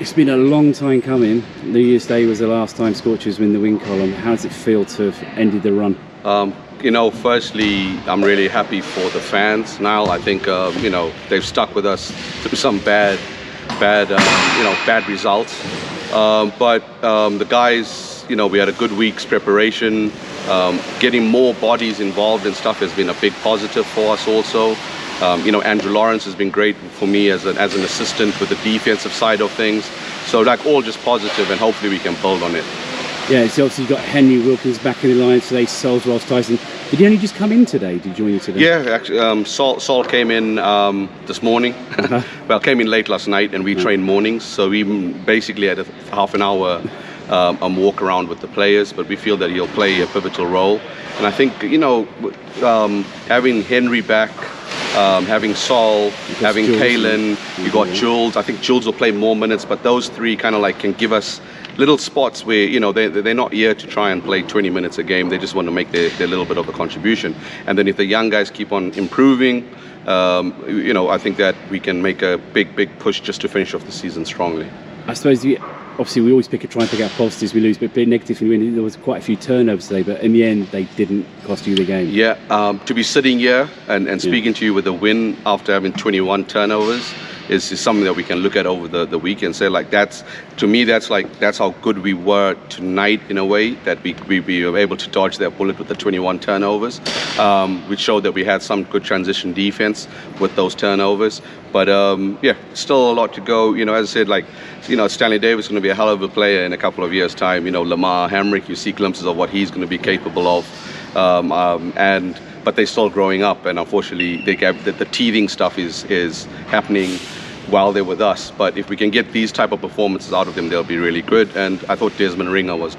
It's been a long time coming. New Year's Day was the last time Scorchers win the win column. How does it feel to have ended the run? Firstly, I'm really happy for the fans now. I think, they've stuck with us through some bad results. But the guys, we had a good week's preparation. Getting more bodies involved and stuff has been a big positive for us also. Andrew Lawrence has been great for me as an assistant with the defensive side of things. So all just positive, and hopefully we can build on it. Yeah, so obviously you've got Henry Wilkins back in the line today, Sol's Ross Tyson. Did he only just come in today? Did he join you today? Yeah, actually, Sol came in this morning. Well, came in late last night, and we train mornings. So we basically had a half an hour walk around with the players, but we feel that he'll play a pivotal role. And I think, having Henry back, having Sol, having Kalen, you got Jules. I think Jules will play more minutes, but those three can give us little spots where, they're not here to try and play 20 minutes a game. They just want to make their little bit of a contribution. And then if the young guys keep on improving, I think that we can make a big push just to finish off the season strongly. I suppose, obviously, we always try and pick out positives. We lose, but negative. There was quite a few turnovers today, but in the end, they didn't cost you the game. Yeah, to be sitting here and speaking to you with a win after having 21 turnovers is something that we can look at over the week and say, that's how good we were tonight, in a way, that we were able to dodge that bullet with the 21 turnovers, which showed that we had some good transition defense with those turnovers. But still a lot to go. As I said, Stanley Davis is going to be a hell of a player in a couple of years' time. Lamar Hamrick, you see glimpses of what he's going to be capable of. But they're still growing up, and unfortunately, the teething stuff is happening while they're with us. But if we can get these type of performances out of them, they'll be really good. And I thought Desmond Ringer was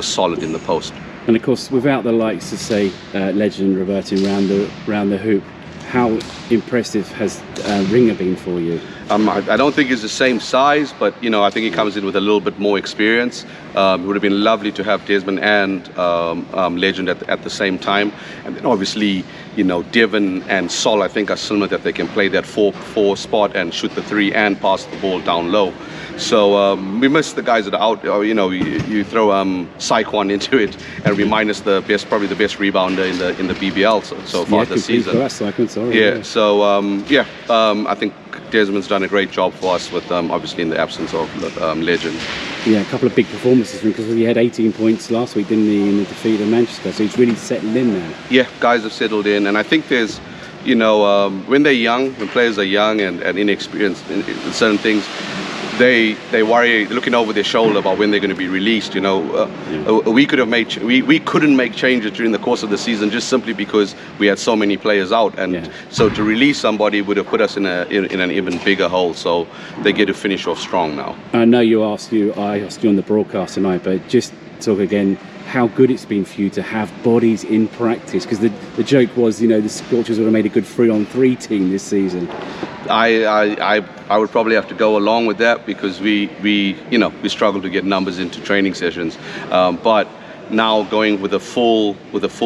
solid in the post. And of course, without the likes of, say, Legend reverting round the hoop, how impressive has Ringer been for you? I don't think he's the same size, but I think he comes in with a little bit more experience. It would have been lovely to have Desmond and Legend at the same time. And then obviously, Devon and Sol, I think, are similar, that they can play that 4-4 spot and shoot the three and pass the ball down low. So we miss the guys that are out. You throw Saquon into it, and we minus probably the best rebounder in the BBL so far this season. I think Desmond's done a great job for us with obviously in the absence of Legend. Yeah, a couple of big performances because he had 18 points last week, didn't he, in the defeat of Manchester? So he's really settled in now. Yeah, guys have settled in, and I think there's, when they're young, when players are young and inexperienced in certain things, they worry, looking over their shoulder about when they're going to be released. We couldn't make changes during the course of the season just simply because we had so many players out, and so to release somebody would have put us in an even bigger hole. So they get to finish off strong now. I know I asked you on the broadcast tonight, but just talk again how good it's been for you to have bodies in practice, because the joke was, the Scorchers would have made a good 3-on-3 team this season. I would probably have to go along with that, because we struggle to get numbers into training sessions, but now going with a full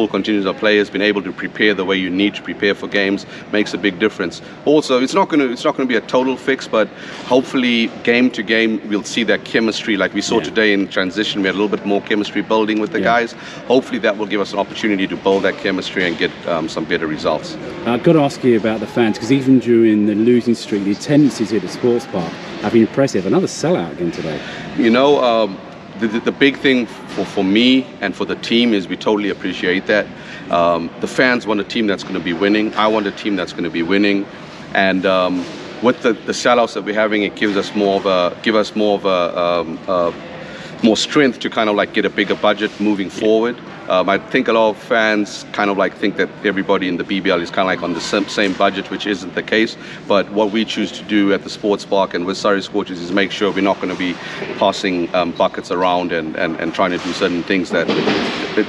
contingent of players, being able to prepare the way you need to prepare for games makes a big difference. Also, it's not going to be a total fix, but hopefully game to game we'll see that chemistry like we saw today in transition. We had a little bit more chemistry building with the guys. Hopefully that will give us an opportunity to build that chemistry and get some better results. I've got to ask you about the fans, because even during the losing streak, the attendances here at the sports park have been impressive. Another sellout again today. The big thing for me and for the team is we totally appreciate that. The fans want a team that's going to be winning. I want a team that's going to be winning. And with the sellouts that we're having, it gives us more strength to get a bigger budget moving forward. I think a lot of fans think that everybody in the BBL is on the same budget, which isn't the case. But what we choose to do at the sports park and with Surrey Scorchers is make sure we're not going to be passing buckets around and trying to do certain things that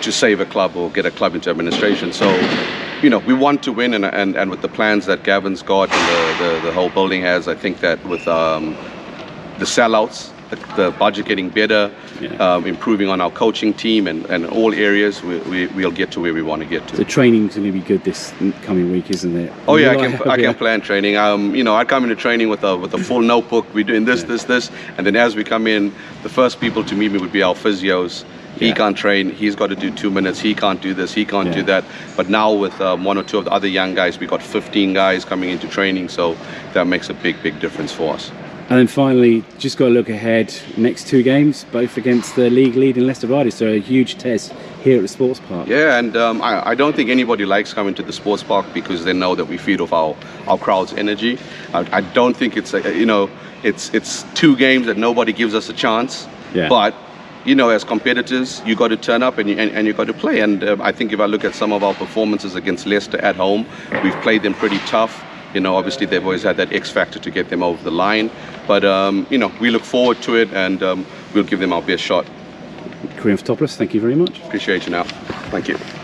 to save a club or get a club into administration. So, we want to win, and with the plans that Gavin's got and the whole building has, I think that with the sellouts, the budget getting better, Yeah. improving on our coaching team, and all areas, we'll get to where we want to get to. The training's going to be good this coming week, isn't it? Oh yeah, I Yeah. can plan training. I come into training with a full notebook. We're doing this, and then as we come in, the first people to meet me would be our physios. He Yeah. can't train. He's got to do 2 minutes. He can't do this. He can't do Yeah. that. But now with one or two of the other young guys, we got 15 guys coming into training, so that makes a big difference for us. And then finally, just got to look ahead. Next 2 games, both against the league lead in Leicester Riders, so a huge test here at the sports park. Yeah, and I don't think anybody likes coming to the sports park because they know that we feed off our crowd's energy. I don't think it's it's 2 games that nobody gives us a chance. Yeah. But as competitors, you got to turn up and you got to play. And I think if I look at some of our performances against Leicester at home, we've played them pretty tough. Obviously they've always had that X factor to get them over the line. But we look forward to it, and we'll give them our best shot. Creon Raftopoulos, thank you very much. Appreciate you now. Thank you.